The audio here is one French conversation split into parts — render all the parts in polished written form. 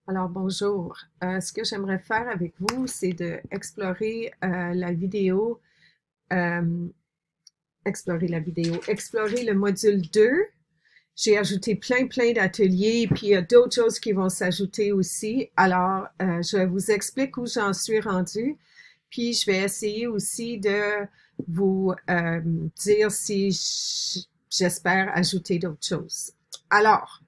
Alors bonjour. Ce que j'aimerais faire avec vous, c'est de explorer la vidéo, euh, explorer le module 2. J'ai ajouté plein d'ateliers, puis il y a d'autres choses qui vont s'ajouter aussi. Alors, je vous explique où j'en suis rendue, puis je vais essayer aussi de vous dire si j'espère ajouter d'autres choses. Alors,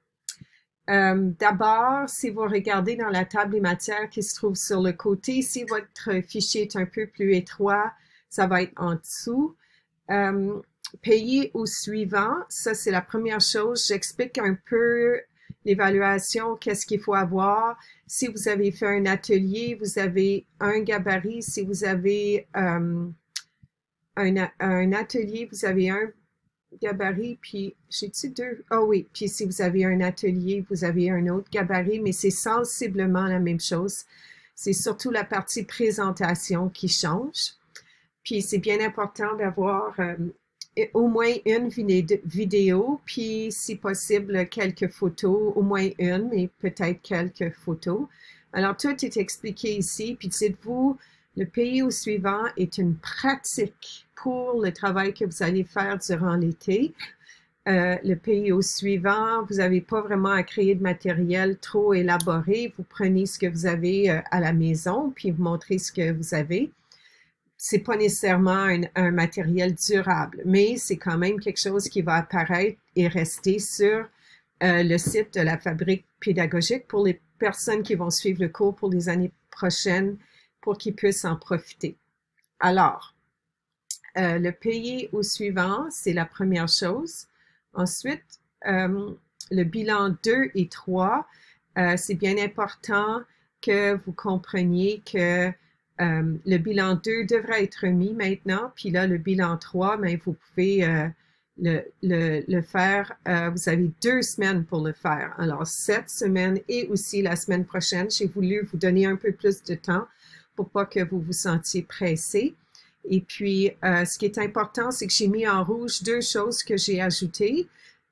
d'abord, si vous regardez dans la table des matières qui se trouve sur le côté, si votre fichier est un peu plus étroit, ça va être en dessous. Euh, Payer au suivant, ça c'est la première chose. J'explique un peu l'évaluation, qu'est-ce qu'il faut avoir. Si vous avez fait un atelier, vous avez un gabarit. Si vous avez un atelier, vous avez un gabarit, puis j'ai-tu deux? Ah oui, puis si vous avez un atelier, vous avez un autre gabarit, mais c'est sensiblement la même chose. C'est surtout la partie présentation qui change. Puis c'est bien important d'avoir au moins une vidéo, puis si possible quelques photos, au moins une, mais peut-être quelques photos. Alors tout est expliqué ici, puis dites-vous, le pays au suivant est une pratique pour le travail que vous allez faire durant l'été. Le pays au suivant, vous n'avez pas vraiment à créer de matériel trop élaboré. Vous prenez ce que vous avez à la maison, puis vous montrez ce que vous avez. C'est pas nécessairement un matériel durable, mais c'est quand même quelque chose qui va apparaître et rester sur le site de la fabrique pédagogique pour les personnes qui vont suivre le cours pour les années prochaines pour qu'ils puissent en profiter. Alors, le payer au suivant, c'est la première chose. Ensuite, le bilan 2 et 3, c'est bien important que vous compreniez que le bilan 2 devrait être remis maintenant, puis là, le bilan 3, mais vous pouvez le faire. Vous avez 2 semaines pour le faire. Alors, cette semaine et aussi la semaine prochaine, j'ai voulu vous donner un peu plus de temps pour pas que vous vous sentiez pressé. Et puis, ce qui est important, c'est que j'ai mis en rouge 2 choses que j'ai ajoutées.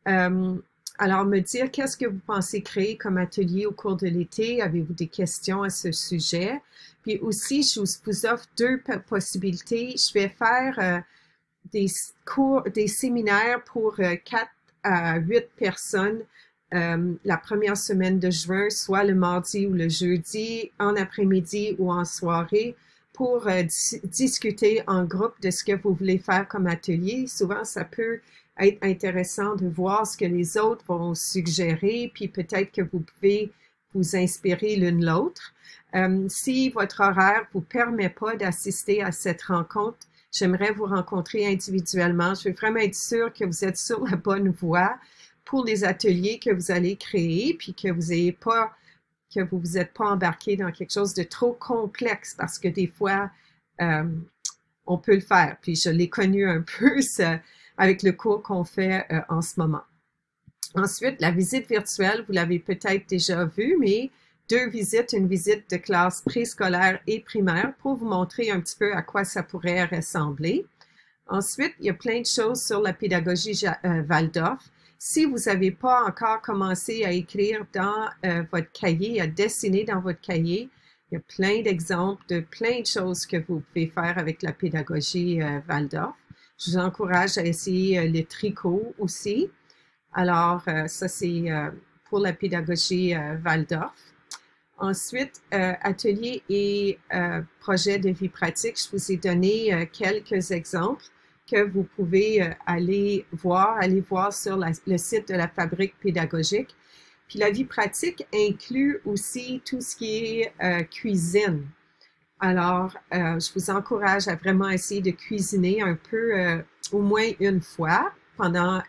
Alors, me dire qu'est-ce que vous pensez créer comme atelier au cours de l'été? Avez-vous des questions à ce sujet? Puis aussi, je vous offre 2 possibilités. Je vais faire des cours, des séminaires pour 4 à 8 personnes la première semaine de juin, soit le mardi ou le jeudi, en après-midi ou en soirée, pour discuter en groupe de ce que vous voulez faire comme atelier. Souvent, ça peut être intéressant de voir ce que les autres vont suggérer, puis peut-être que vous pouvez vous inspirer l'une l'autre. Si votre horaire vous permet pas d'assister à cette rencontre, j'aimerais vous rencontrer individuellement. Je veux vraiment être sûre que vous êtes sur la bonne voie pour les ateliers que vous allez créer, puis que vous vous êtes pas embarqué dans quelque chose de trop complexe, parce que des fois, on peut le faire. Puis je l'ai connu un peu avec le cours qu'on fait en ce moment. Ensuite, la visite virtuelle, vous l'avez peut-être déjà vue, mais 2 visites, une visite de classe préscolaire et primaire pour vous montrer un petit peu à quoi ça pourrait ressembler. Ensuite, il y a plein de choses sur la pédagogie Waldorf. Si vous n'avez pas encore commencé à écrire dans votre cahier, à dessiner dans votre cahier, il y a plein d'exemples de plein de choses que vous pouvez faire avec la pédagogie Waldorf. Je vous encourage à essayer le tricot aussi. Alors, ça, c'est pour la pédagogie Waldorf. Ensuite, atelier et projet de vie pratique, je vous ai donné quelques exemples que vous pouvez aller voir sur le site de la fabrique pédagogique. Puis la vie pratique inclut aussi tout ce qui est cuisine. Alors, je vous encourage à vraiment essayer de cuisiner un peu, au moins une fois pendant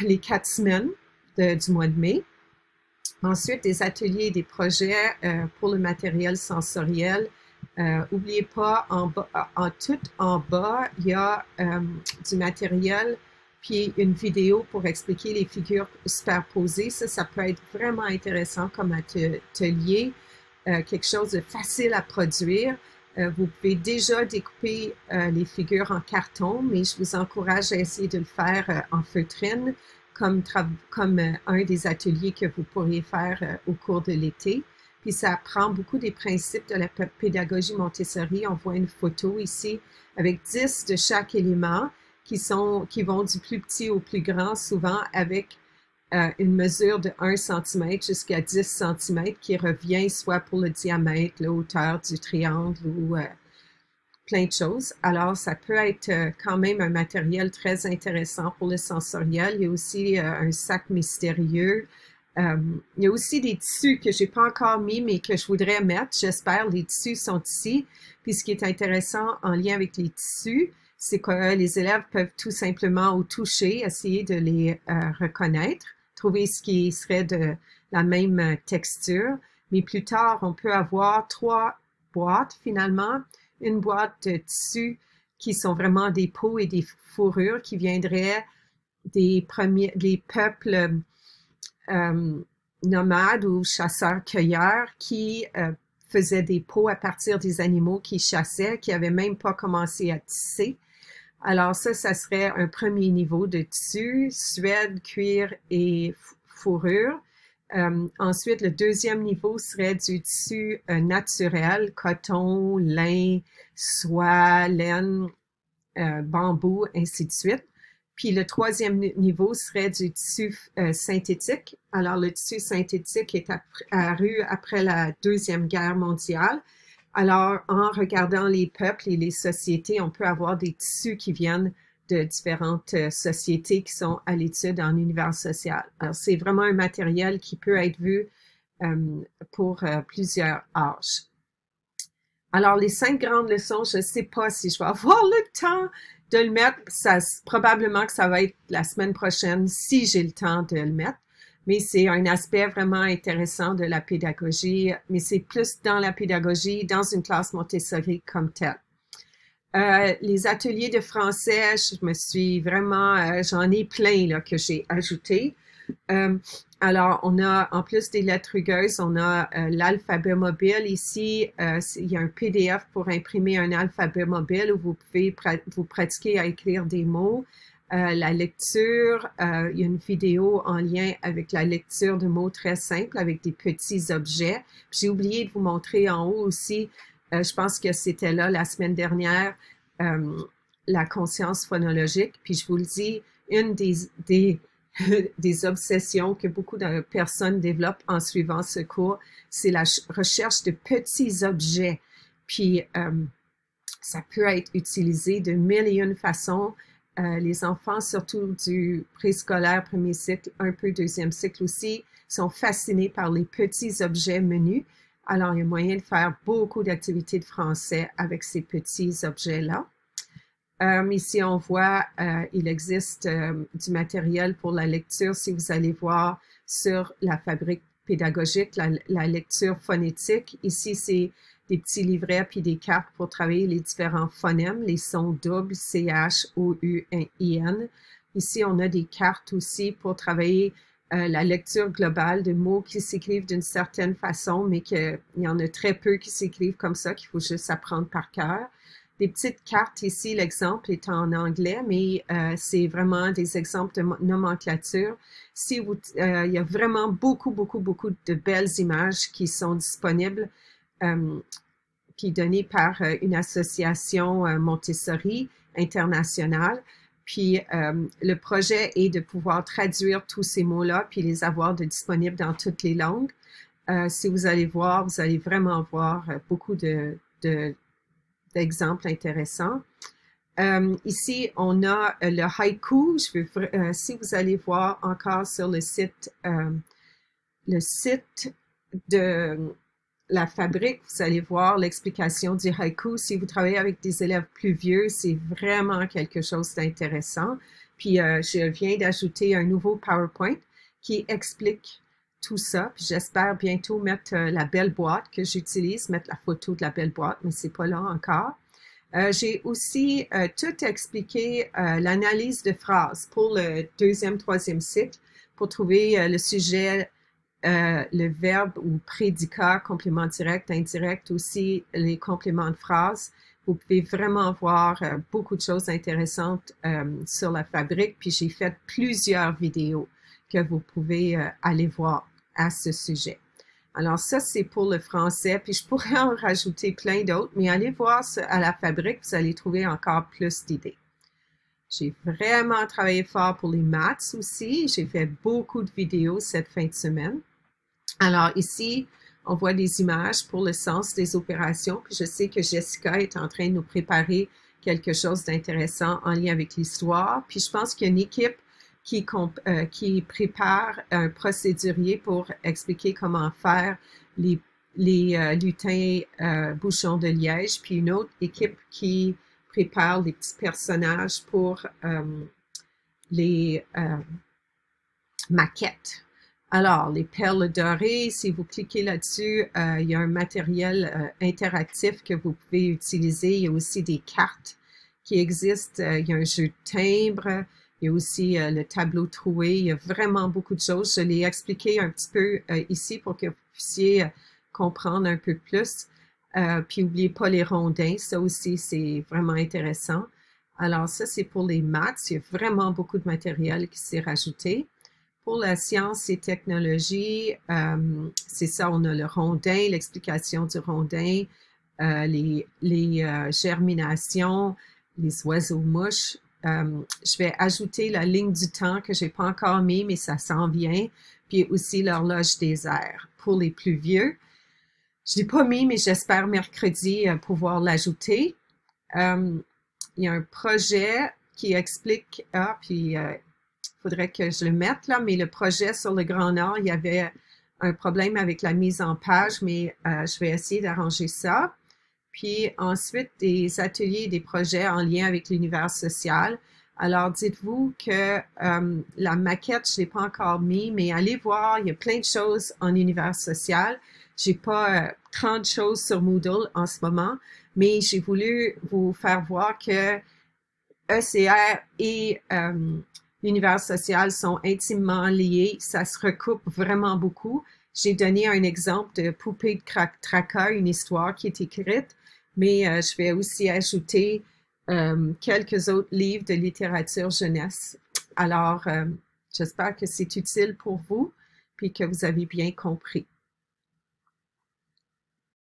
les 4 semaines du mois de mai. Ensuite, des ateliers et des projets pour le matériel sensoriel. N'oubliez pas, tout en bas, il y a du matériel puis une vidéo pour expliquer les figures superposées. Ça peut être vraiment intéressant comme atelier, quelque chose de facile à produire. Vous pouvez déjà découper les figures en carton, mais je vous encourage à essayer de le faire en feutrine, comme un des ateliers que vous pourriez faire au cours de l'été. Puis ça prend beaucoup des principes de la pédagogie Montessori. On voit une photo ici avec 10 de chaque élément qui vont du plus petit au plus grand, souvent avec une mesure de 1 cm jusqu'à 10 cm qui revient soit pour le diamètre, la hauteur du triangle ou plein de choses. Alors, ça peut être quand même un matériel très intéressant pour le sensoriel. Il y a aussi un sac mystérieux. Il y a aussi des tissus que j'ai pas encore mis, mais que je voudrais mettre. J'espère, les tissus sont ici. Puis ce qui est intéressant en lien avec les tissus, c'est que les élèves peuvent tout simplement au toucher essayer de les reconnaître, trouver ce qui serait de la même texture. Mais plus tard, on peut avoir 3 boîtes finalement. Une boîte de tissus qui sont vraiment des peaux et des fourrures qui viendraient des peuples nomades ou chasseurs-cueilleurs qui faisaient des peaux à partir des animaux qu'ils chassaient, qui n'avaient même pas commencé à tisser. Alors ça serait un premier niveau de tissu, suède, cuir et fourrure. Ensuite, le deuxième niveau serait du tissu naturel, coton, lin, soie, laine, bambou, ainsi de suite. Puis le troisième niveau serait du tissu synthétique. Alors le tissu synthétique est apparu après la Deuxième Guerre mondiale. Alors en regardant les peuples et les sociétés, on peut avoir des tissus qui viennent de différentes sociétés qui sont à l'étude en univers social. Alors, c'est vraiment un matériel qui peut être vu pour plusieurs âges. Alors, les 5 grandes leçons, je ne sais pas si je vais avoir le temps de le mettre. Probablement que ça va être la semaine prochaine si j'ai le temps de le mettre. Mais c'est un aspect vraiment intéressant de la pédagogie, mais c'est plus dans la pédagogie, dans une classe Montessori comme telle. Les ateliers de français, je me suis vraiment, j'en ai plein là, que j'ai ajouté. Alors, on a, en plus des lettres rugueuses, on a l'alphabet mobile ici. Il y a un PDF pour imprimer un alphabet mobile où vous pouvez vous pratiquer à écrire des mots. La lecture, il y a une vidéo en lien avec la lecture de mots très simples avec des petits objets. J'ai oublié de vous montrer en haut aussi, je pense que c'était là la semaine dernière, la conscience phonologique. Puis je vous le dis, une des obsessions que beaucoup de personnes développent en suivant ce cours, c'est la recherche de petits objets. Puis ça peut être utilisé de mille et une façons. Les enfants, surtout du préscolaire, premier cycle, un peu deuxième cycle aussi, sont fascinés par les petits objets menus. Alors, il y a moyen de faire beaucoup d'activités de français avec ces petits objets-là. Ici, on voit, il existe du matériel pour la lecture. Si vous allez voir sur la fabrique pédagogique, la lecture phonétique. Ici, c'est des petits livrets puis des cartes pour travailler les différents phonèmes, les sons doubles, CH, OU, IN. Ici, on a des cartes aussi pour travailler la lecture globale de mots qui s'écrivent d'une certaine façon, mais qu'il y en a très peu qui s'écrivent comme ça, qu'il faut juste apprendre par cœur. Des petites cartes ici, l'exemple est en anglais, mais c'est vraiment des exemples de nomenclature. Si vous, il y a vraiment beaucoup de belles images qui sont disponibles, qui est donnée par une association Montessori internationale. Puis le projet est de pouvoir traduire tous ces mots-là, puis les avoir disponibles dans toutes les langues. Si vous allez voir, vous allez vraiment voir beaucoup d'exemples intéressants. Ici, on a le haïku. Si vous allez voir encore sur le site de la fabrique, vous allez voir l'explication du haïku. Si vous travaillez avec des élèves plus vieux, c'est vraiment quelque chose d'intéressant. Puis, je viens d'ajouter un nouveau PowerPoint qui explique tout ça. Puis, j'espère bientôt mettre la belle boîte que j'utilise, mettre la photo de la belle boîte, mais c'est pas là encore. J'ai aussi tout expliqué l'analyse de phrases pour le deuxième, troisième cycle pour trouver le sujet, le verbe ou prédicat, complément direct, indirect, aussi les compléments de phrase. Vous pouvez vraiment voir beaucoup de choses intéressantes sur la fabrique. Puis j'ai fait plusieurs vidéos que vous pouvez aller voir à ce sujet. Alors ça, c'est pour le français. Puis je pourrais en rajouter plein d'autres, mais allez voir à la fabrique, vous allez trouver encore plus d'idées. J'ai vraiment travaillé fort pour les maths aussi. J'ai fait beaucoup de vidéos cette fin de semaine. Alors ici, on voit des images pour le sens des opérations. Puis je sais que Jessica est en train de nous préparer quelque chose d'intéressant en lien avec l'histoire. Puis je pense qu'il y a une équipe qui prépare un procédurier pour expliquer comment faire les lutins bouchons de liège. Puis une autre équipe qui prépare des petits personnages pour les maquettes. Alors, les perles dorées, si vous cliquez là-dessus, il y a un matériel interactif que vous pouvez utiliser. Il y a aussi des cartes qui existent. Il y a un jeu de timbre. Il y a aussi le tableau troué. Il y a vraiment beaucoup de choses. Je l'ai expliqué un petit peu ici pour que vous puissiez comprendre un peu plus. Puis, n'oubliez pas les rondins. Ça aussi, c'est vraiment intéressant. Alors, ça, c'est pour les maths. Il y a vraiment beaucoup de matériel qui s'est rajouté. Pour la science et technologie, c'est ça, on a le rondin, l'explication du rondin, les germinations, les oiseaux-mouches. Je vais ajouter la ligne du temps que j'ai pas encore mis, mais ça s'en vient. Puis aussi l'horloge des airs. Pour les plus vieux, je l'ai pas mis, mais j'espère mercredi pouvoir l'ajouter. Il y a un projet qui explique, puis faudrait que je le mette là, mais le projet sur le Grand Nord, il y avait un problème avec la mise en page, mais je vais essayer d'arranger ça. Puis ensuite, des ateliers et des projets en lien avec l'univers social. Alors, dites-vous que la maquette, je ne l'ai pas encore mis, mais allez voir, il y a plein de choses en univers social. J'ai pas 30 choses sur Moodle en ce moment, mais j'ai voulu vous faire voir que ECR et l'univers social sont intimement liés. Ça se recoupe vraiment beaucoup. J'ai donné un exemple de Poupée de Tracas, une histoire qui est écrite, mais je vais aussi ajouter quelques autres livres de littérature jeunesse. Alors, j'espère que c'est utile pour vous, puis que vous avez bien compris.